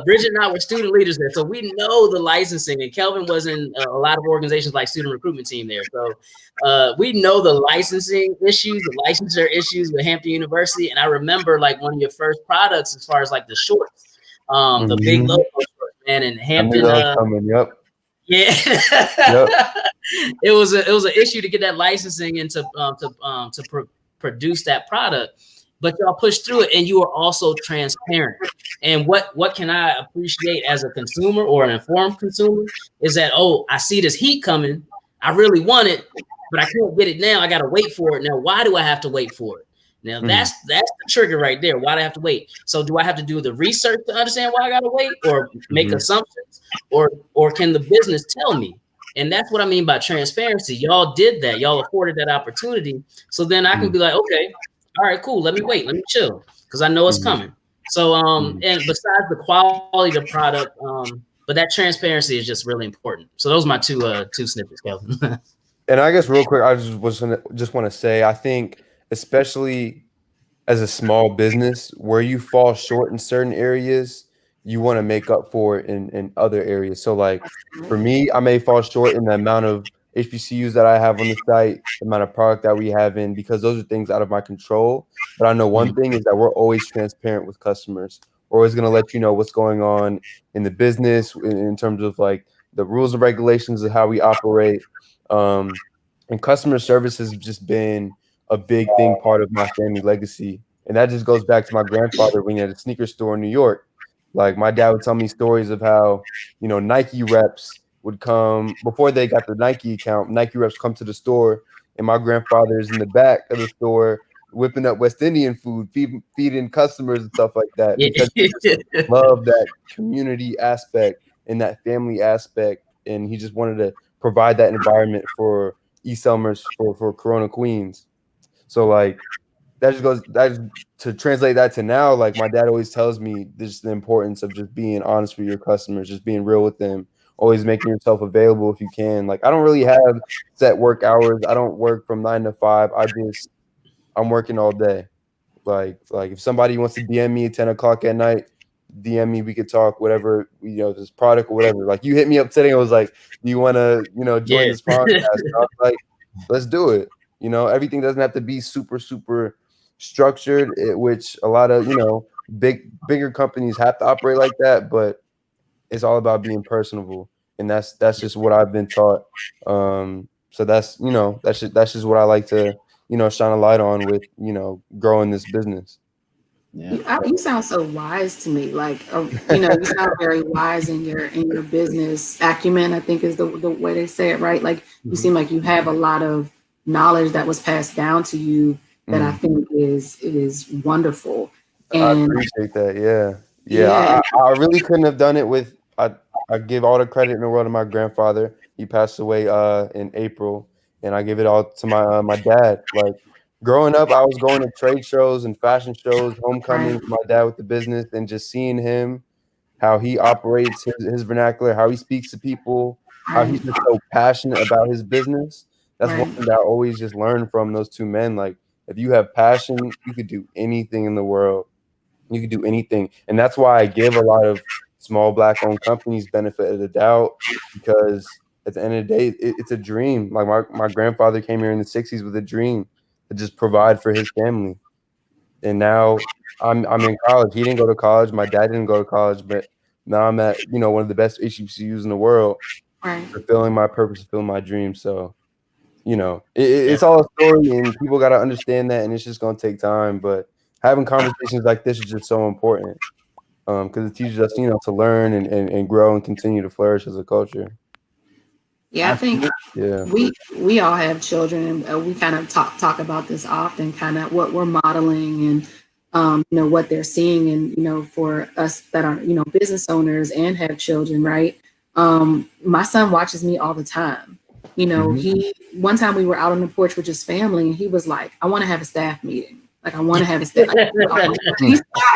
Bridget and I were student leaders there. So we know the licensing, and Kelvin was in a lot of organizations like student recruitment team there. So we know the licensing issues, the licensure issues with Hampton University. And I remember, like, one of your first products, as far as like the shorts, the big logo shorts, man, and Hampton. Yep. Yeah. Yep. It was an issue to get that licensing and to produce that product. But y'all pushed through it, and you were also transparent. And what can I appreciate as a consumer or an informed consumer is that, oh, I see this heat coming. I really want it, but I can't get it now. I got to wait for it. Now, why do I have to wait for it? Now, that's the trigger right there. Why do I have to wait? So do I have to do the research to understand why I got to wait, or make assumptions, or can the business tell me? And that's what I mean by transparency. Y'all did that. Y'all afforded that opportunity. So then I can be like, okay, all right, cool. Let me wait. Let me chill, because I know it's coming. So, and besides the quality of the product, but that transparency is just really important. So those are my two snippets, Kelvin. And I guess real quick, I just want to say, I think especially as a small business, where you fall short in certain areas, you want to make up for it in other areas. So like for me, I may fall short in the amount of HBCUs that I have on the site, the amount of product that we have in, because those are things out of my control. But I know one thing is that we're always transparent with customers. We're always going to let you know what's going on in the business in terms of like the rules and regulations of how we operate. And customer service has just been a big thing, part of my family legacy. And that just goes back to my grandfather when he had a sneaker store in New York. Like my dad would tell me stories of how, Nike reps would come before they got the Nike account. Nike reps come to the store, and my grandfather's in the back of the store whipping up West Indian food, feeding customers and stuff like that, because he just loved that community aspect and that family aspect. And he just wanted to provide that environment for East Elmers, for Corona Queens. So like to translate that to now, like my dad always tells me just the importance of just being honest with your customers, just being real with them, always making yourself available if you can. Like I don't really have set work hours. I don't work from 9 to 5. I'm working all day. Like if somebody wants to DM me at 10 o'clock at night, DM me, we could talk, whatever, this product or whatever. Like you hit me up today and was like, do you want to, join this podcast? And I was like, let's do it. Everything doesn't have to be super, super structured, which a lot of, bigger companies have to operate like that, but it's all about being personable. And that's just what I've been taught. So that's just what I like to, shine a light on with, growing this business. Yeah. You sound so wise to me. Like, you sound very wise in your business acumen, I think is the way they say it, right? Like you seem like you have a lot of knowledge that was passed down to you that I think is wonderful. And I appreciate that. Yeah. I really couldn't have done it with, I give all the credit in the world to my grandfather. He passed away in April, and I give it all to my dad. Like growing up, I was going to trade shows and fashion shows, homecomings, my dad with the business, and just seeing him, how he operates his vernacular, how he speaks to people, how he's just so passionate about his business. That's one thing that I always just learned from those two men. Like if you have passion, you could do anything in the world. You could do anything. And that's why I give a lot of small Black-owned companies benefit of the doubt, because at the end of the day, it's a dream. Like my grandfather came here in the 60s with a dream to just provide for his family. And now I'm in college. He didn't go to college. My dad didn't go to college, but now I'm at, one of the best HBCUs in the world, fulfilling my purpose, fulfilling my dream. So, it's all a story, and people got to understand that, and it's just going to take time. But having conversations like this is just so important, because it teaches us, to learn and grow and continue to flourish as a culture. Yeah, I think we all have children, and we kind of talk about this often, kind of what we're modeling and what they're seeing, and for us that are business owners and have children, right? My son watches me all the time. He one time we were out on the porch with his family, and he was like, "I want to have a staff meeting. Like I want to have a staff."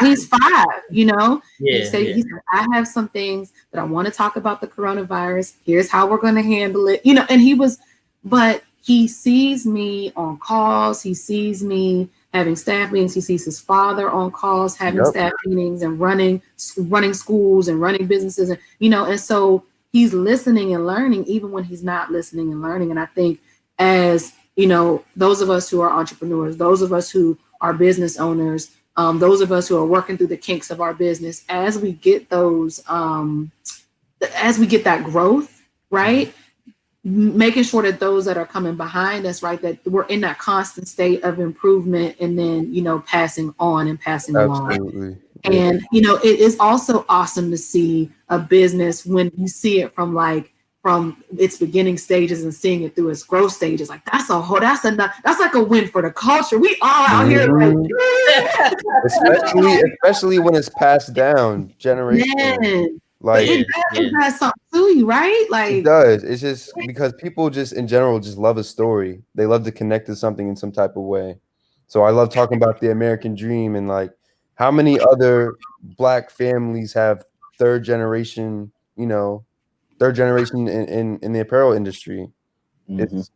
He's 5, Yeah, he said, I have some things that I want to talk about the coronavirus. Here's how we're going to handle it. And but he sees me on calls. He sees me having staff meetings. He sees his father on calls, having staff meetings and running schools and running businesses. And, and so he's listening and learning, even when he's not listening and learning. And I think as, those of us who are entrepreneurs, those of us who are business owners, those of us who are working through the kinks of our business, as we get that growth, right? Making sure that those that are coming behind us, right, that we're in that constant state of improvement, and then, passing on and passing along. And it is also awesome to see a business when you see it from its beginning stages and seeing it through its growth stages. Like that's like a win for the culture. We all out here like, especially when it's passed down generationally. man, Like it does something to you, right? Like it does. It's just because people just in general just love a story. They love to connect to something in some type of way. So I love talking about the American dream and like how many other Black families have third generation in the apparel industry. It's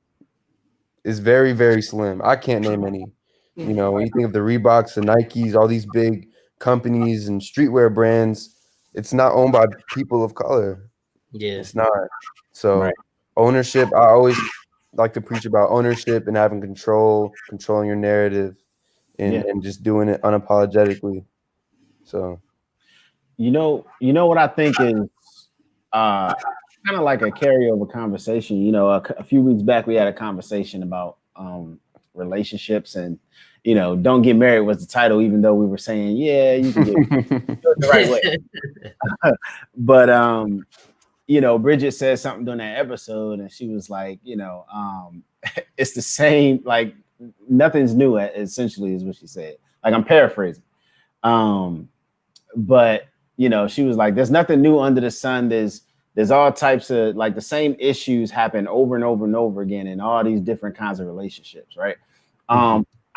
very, very slim. I can't name any. When you think of the Reeboks, the Nikes, all these big companies and streetwear brands, it's not owned by people of color. Yeah. It's not. So ownership, I always like to preach about ownership and having controlling your narrative and just doing it unapologetically. So you know what I think is kind of like a carryover conversation. A few weeks back we had a conversation about relationships, and don't get married was the title, even though we were saying you can get the right way. But Bridget said something during that episode, and she was like, it's the same, like nothing's new, essentially is what she said. Like, I'm paraphrasing. But she was like, there's nothing new under the sun. There's all types of, like, the same issues happen over and over and over again in all these different kinds of relationships, right?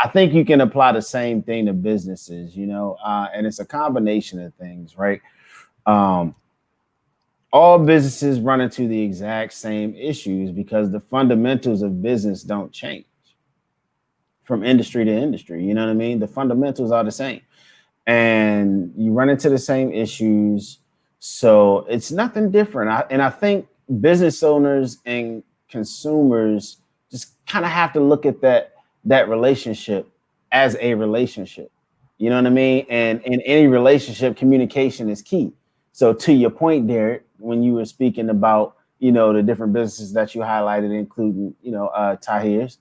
I think you can apply the same thing to businesses, and it's a combination of things, right? All businesses run into the exact same issues because the fundamentals of business don't change from industry to industry. You know what I mean? The fundamentals are the same, and you run into the same issues. So it's nothing different. And I think business owners and consumers just kind of have to look at that relationship as a relationship. You know what I mean? And in any relationship, communication is key. So to your point, Derek, when you were speaking about, the different businesses that you highlighted, including, Tahir's,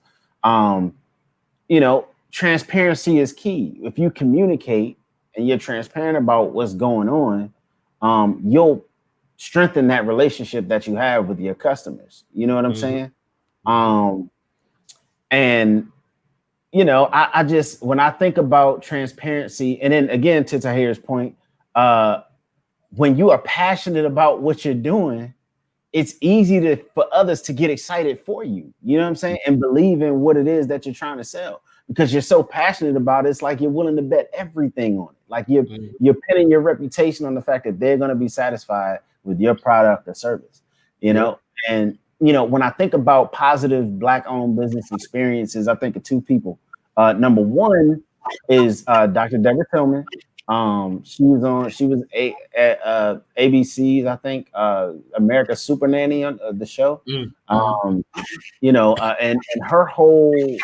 transparency is key. If you communicate and you're transparent about what's going on, you'll strengthen that relationship that you have with your customers. You know what I'm saying? And I just, when I think about transparency, and then again, to Tahir's point, when you are passionate about what you're doing, it's easy for others to get excited for you. You know what I'm saying? And believe in what it is that you're trying to sell, because you're so passionate about it. It's like you're willing to bet everything on it. Like you're pinning your reputation on the fact that they're going to be satisfied with your product or service, and when I think about positive Black-owned business experiences, I think of two people. Number one is Dr. Deborah Tillman. She was at ABC's, I think, America's Super Nanny on the show. And her whole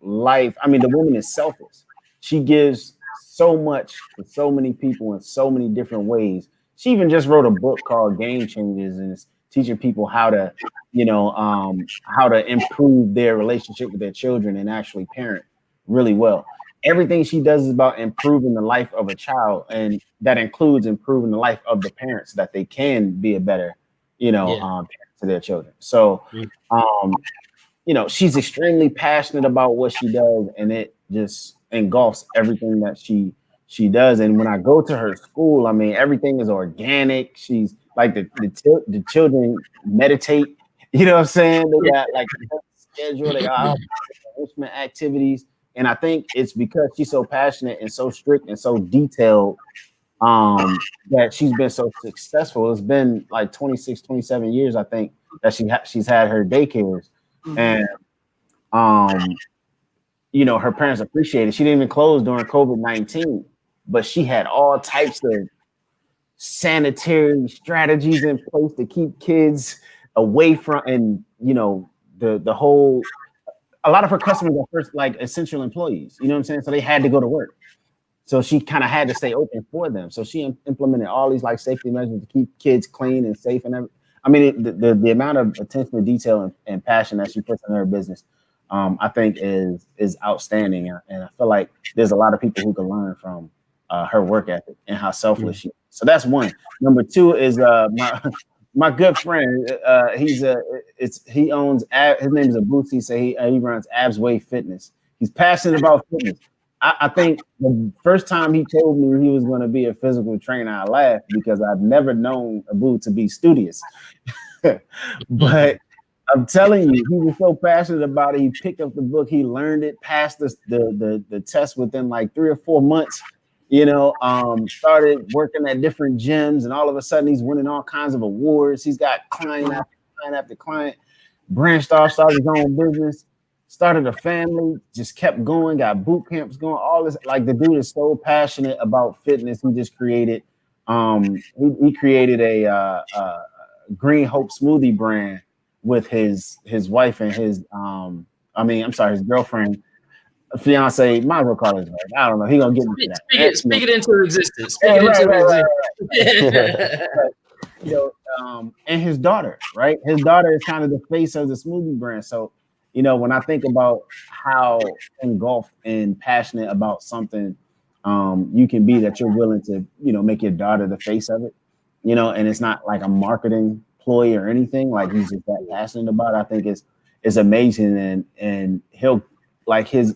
life, I mean, the woman is selfless. She gives so much to so many people in so many different ways. She even just wrote a book called Game Changers, and it's teaching people how to improve their relationship with their children and actually parent really well. Everything she does is about improving the life of a child, and that includes improving the life of the parents, that they can be a better, parent to their children. So, she's extremely passionate about what she does, and it just engulfs everything that she does. And when I go to her school, I mean, everything is organic. She's like the children meditate. You know what I'm saying? They got like a schedule. They got enrichment activities. And I think it's because she's so passionate and so strict and so detailed that she's been so successful. It's been like 26, 27 years, I think, that she's had her daycares. And, her parents appreciate it. She didn't even close during COVID-19, but she had all types of sanitary strategies in place to keep kids away from, and, the whole, a lot of her customers are first like essential employees, you know what I'm saying? So they had to go to work. So she kind of had to stay open for them. So she implemented all these like safety measures to keep kids clean and safe and everything. I mean, the amount of attention to detail and passion that she puts in her business, I think is outstanding. And I feel like there's a lot of people who can learn from her work ethic and how selfless she is. So that's one. Number two is my good friend. He owns his name is Abusi. So he runs Abs Way Fitness. He's passionate about fitness. I think the first time he told me he was going to be a physical trainer, I laughed because I've never known Abu to be studious. But I'm telling you, he was so passionate about it. He picked up the book, he learned it, passed the test within like 3 or 4 months. Started working at different gyms, and all of a sudden he's winning all kinds of awards. He's got client after client after client, branched off, started his own business, started a family, just kept going, got boot camps going, all this. Like, the dude is so passionate about fitness. He just created, he created a Green Hope smoothie brand with his wife and his his girlfriend, fiance, might as well call his wife. I don't know. He gonna get into that. Speak it into existence. Speak it into existence. And his daughter, right? His daughter is kind of the face of the smoothie brand. So, when I think about how engulfed and passionate about something you can be, that you're willing to, make your daughter the face of it, and it's not like a marketing ploy or anything. Like, he's just that passionate about it. I think it's amazing, and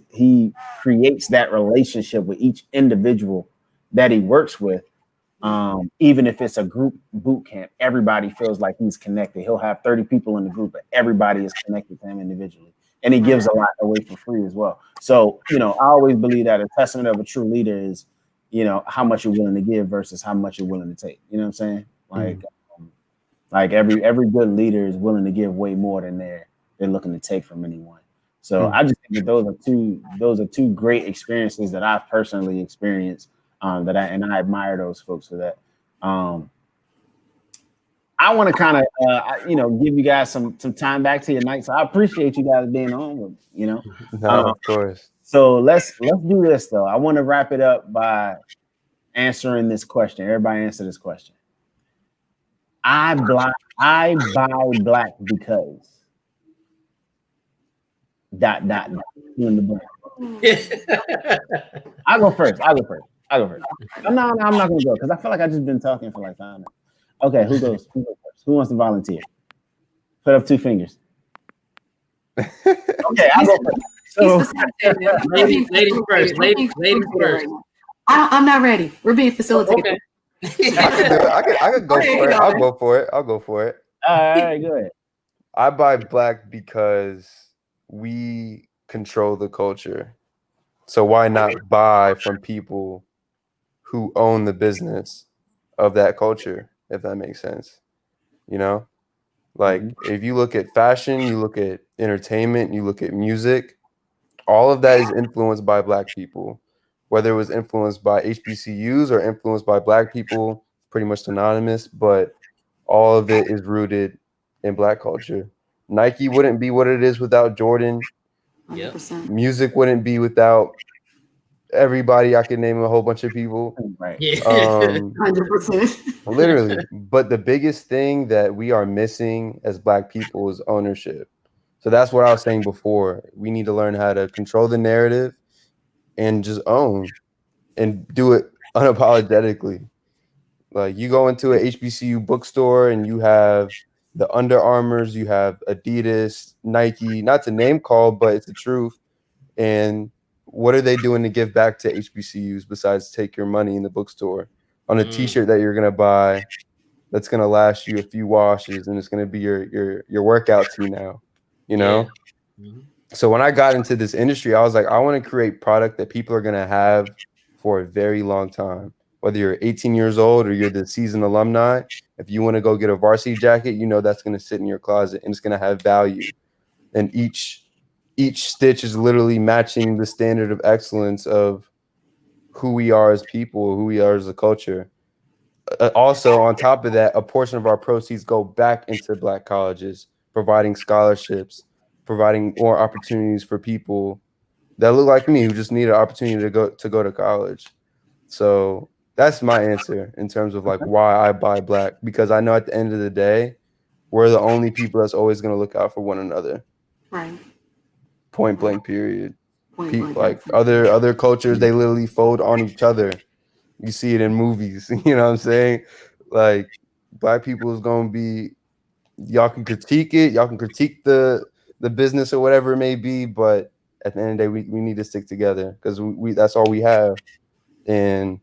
he creates that relationship with each individual that he works with. Even if it's a group boot camp, everybody feels like he's connected. He'll have 30 people in the group, but everybody is connected to him individually. And he gives a lot away for free as well. So, I always believe that a testament of a true leader is, how much you're willing to give versus how much you're willing to take. You know what I'm saying? Like every good leader is willing to give way more than they're looking to take from anyone. So I just think that those are two great experiences that I've personally experienced. I admire those folks for that. I want to kind of give you guys some time back to your night. So I appreciate you guys being on. No, of course. So let's do this though. I want to wrap it up by answering this question. Everybody answer this question. I buy black because ... in the blank. I'll go first. No, I'm not gonna go because I feel like I've just been talking for like 5 minutes. Okay, who goes first? Who wants to volunteer? Put up 2 fingers. Okay, I'll go first. So, ladies first. Ladies first. I'm not ready. We're being facilitated. Okay. I could go for it. I'll go for it. All right, go ahead. I buy black because we control the culture. So why not buy from people who own the business of that culture, if that makes sense? Like, if you look at fashion, you look at entertainment, you look at music, all of that is influenced by black people. Whether it was influenced by HBCUs or influenced by black people, pretty much synonymous, but all of it is rooted in black culture. Nike wouldn't be what it is without Jordan. 100%. Music wouldn't be without everybody. I could name a whole bunch of people. Right. 100%. Literally. But the biggest thing that we are missing as black people is ownership. So that's what I was saying before. We need to learn how to control the narrative and just own and do it unapologetically. Like, you go into a HBCU bookstore and you have the Under Armours, you have Adidas, Nike, not to name call, but it's the truth. And what are they doing to give back to HBCUs besides take your money in the bookstore on a t-shirt that you're going to buy that's going to last you a few washes and it's going to be your workout tee now, Yeah. So when I got into this industry, I was like, I want to create product that people are going to have for a very long time. Whether you're 18 years old or you're the seasoned alumni, if you want to go get a varsity jacket, that's going to sit in your closet and it's going to have value. And each stitch is literally matching the standard of excellence of who we are as people, who we are as a culture. Also, on top of that, a portion of our proceeds go back into black colleges, providing scholarships, providing more opportunities for people that look like me who just need an opportunity to go to college. So that's my answer in terms of like why I buy black, because I know at the end of the day, we're the only people that's always going to look out for one another. Right. Point blank, period. Point blank. Like other cultures, they literally fold on each other. You see it in movies. You know what I'm saying? Like Black people is gonna be. Y'all can critique it. Y'all can critique the business or whatever it may be, but at the end of the day, we need to stick together because we that's all we have, and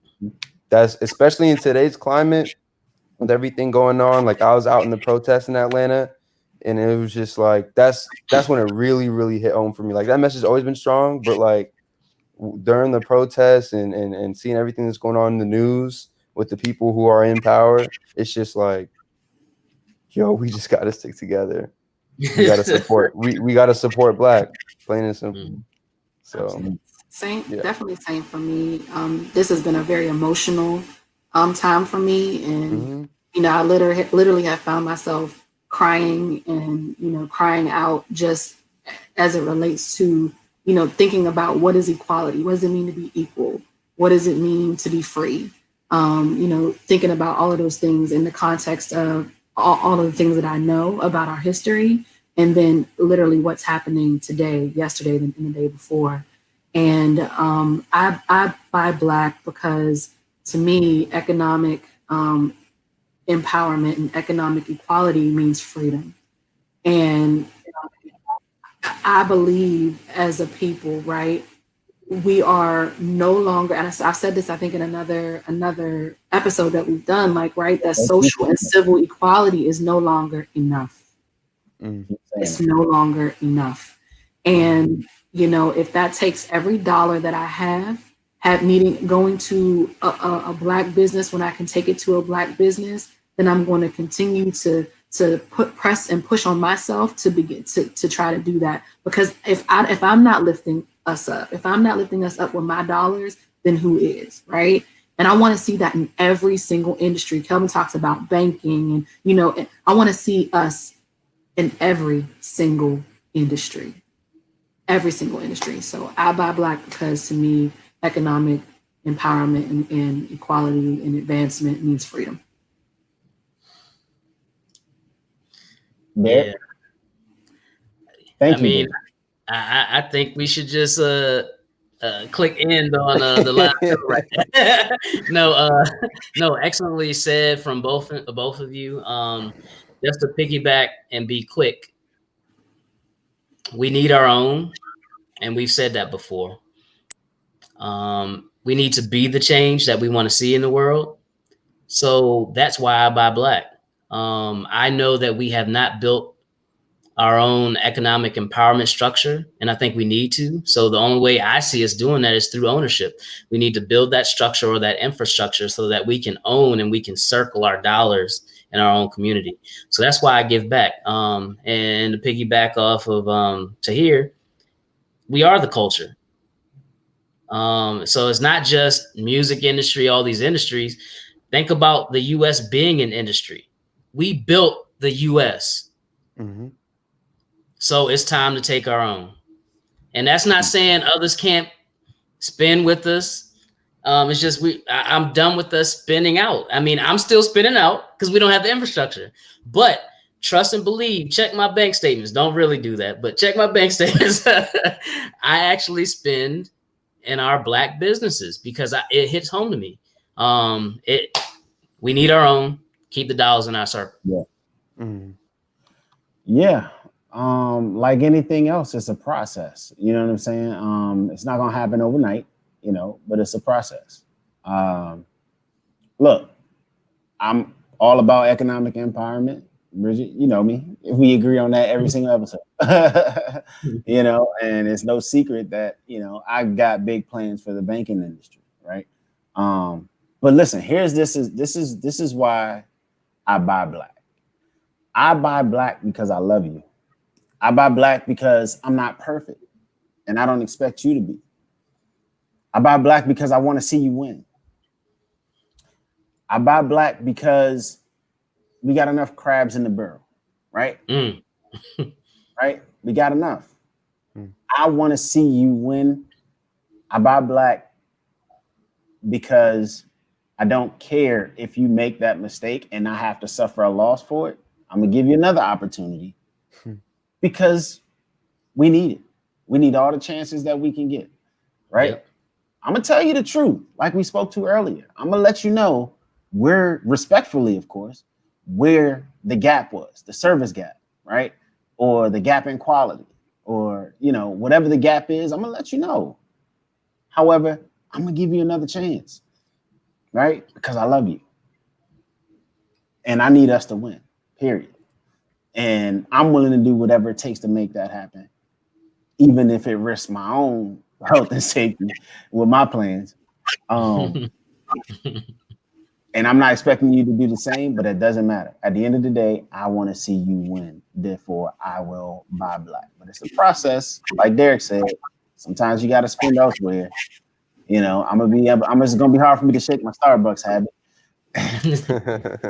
that's especially in today's climate with everything going on. Like I was out in the protests in Atlanta, and it was just like that's when it really hit home for me. Like that message has always been strong, but like during the protests and seeing everything that's going on in the news with the people who are in power, it's just like, yo, we just got to stick together. We got to support. We got to support Black, plain and simple. So same, yeah. definitely same for me. This has been a very emotional time for me, and you know, I literally have found myself crying and crying out just as it relates to thinking about what is equality, what does it mean to be equal, what does it mean to be free, thinking about all of those things in the context of all of the things that I know about our history, and then literally what's happening today, yesterday, and the day before. And I buy Black because to me, economic empowerment and economic equality means freedom. And I believe as a people, right, we are no longer, and I've said this, I think in another episode that we've done, like, right, that social and civil equality is no longer enough. It's no longer enough. And, if that takes every dollar that I have going to a Black business when I can take it to a Black business, then I'm going to continue to press and push on myself to begin to try to do that. Because if I'm not lifting us up, if I'm not lifting us up with my dollars, then who is, right? And I want to see that in every single industry. Kelvin talks about banking, and I want to see us in every single industry. So I buy Black because to me, economic empowerment and equality and advancement means freedom. Yeah. Thank you. Mean, I think we should just click end on the live show right now. No, excellently said from both of you. Just to piggyback and be quick, we need our own, and we've said that before. We need to be the change that we want to see in the world. So that's why I buy Black. I know that we have not built our own economic empowerment structure, and I think we need to. So the only way I see us doing that is through ownership. We need to build that structure or that infrastructure so that we can own and we can circle our dollars in our own community. So that's why I give back. And to piggyback off of Tahir, we are the culture. So it's not just music industry, all these industries. Think about the U.S. being an industry. We built the U.S. So it's time to take our own. And that's not saying others can't spin with us. It's just I'm done with us spinning out. I mean, I'm still spinning out because we don't have the infrastructure. But trust and believe, check my bank statements. Don't really do that, but check my bank statements. I actually spend in our Black businesses because it hits home to me. We need our own. Keep the dollars in our circle. Yeah. Like anything else, it's a process. You know what I'm saying? It's not gonna happen overnight, but it's a process. Look, I'm all about economic empowerment. Bridget, you know me. We agree on that every single episode. And it's no secret that I got big plans for the banking industry, right? But listen, this is why I buy Black. I buy Black because I love you. I buy Black because I'm not perfect and I don't expect you to be. I buy Black because I want to see you win. I buy Black because we got enough crabs in the barrel, right? Right? We got enough. I want to see you win. I buy Black because I don't care if you make that mistake and I have to suffer a loss for it. I'm going to give you another opportunity because we need it. We need all the chances that we can get, right? I'm gonna tell you the truth, like we spoke to earlier. I'm gonna let you know where, respectfully, of course, where the gap was, the service gap, right? Or the gap in quality, or whatever the gap is, I'm gonna let you know. However, I'm gonna give you another chance, right? Because I love you. And I need us to win, period. And I'm willing to do whatever it takes to make that happen, even if it risks my own health and safety with my plans. And I'm not expecting you to do the same, but it doesn't matter. At the end of the day, I want to see you win. Therefore, I will buy black. But it's a process, like Derek said. Sometimes you got to spend elsewhere. It's gonna be hard for me to shake my Starbucks habit.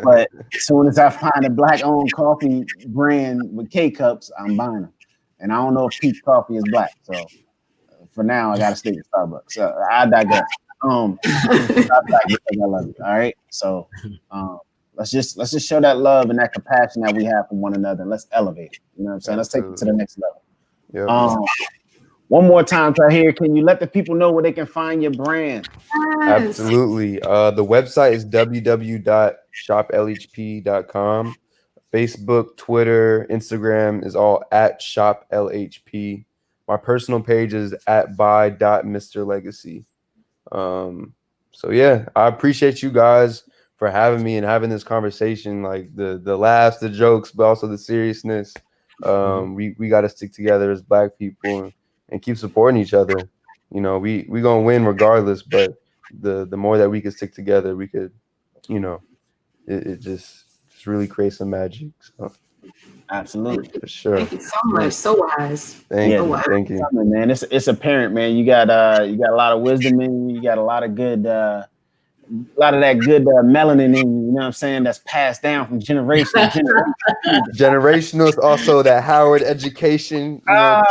But as soon as I find a black-owned coffee brand with K cups, I'm buying them. And I don't know if Peach Coffee is black, so for now I gotta stick to Starbucks. So I digress. I love you. All right. So let's just show that love and that compassion that we have for one another, and let's elevate it. You know what I'm saying? Let's take it to the next level. Yep. One more time right here. Can you let the people know where they can find your brand? Yes. Absolutely. The website is www.shoplhp.com. Facebook, Twitter, Instagram is all at shoplhp. My personal page is at by.mrlegacy. So yeah, I appreciate you guys for having me and having this conversation, like the laughs, the jokes, but also the seriousness. We got to stick together as black people and keep supporting each other. We gonna win regardless, but the more that we could stick together, we could, it just really creates some magic. So absolutely, for sure. Thank you so much. So wise. Thank you, man. It's apparent, man. You got a lot of wisdom in you. You got a lot of good, a lot of that good melanin in you. You know what I'm saying? That's passed down from generation to generation. Generational is also that Howard education. Here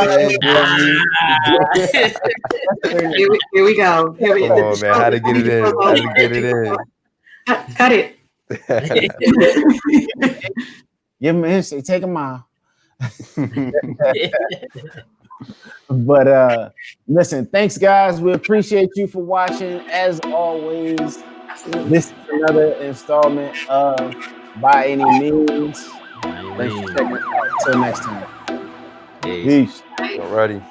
we go. Come on, man. How to get it in? How to get it in? Cut it. Give him a history. Take a mile. But listen, thanks, guys. We appreciate you for watching. As always, this is another installment of By Any Means. Thanks for checking us out. Until next time. Peace. Alrighty.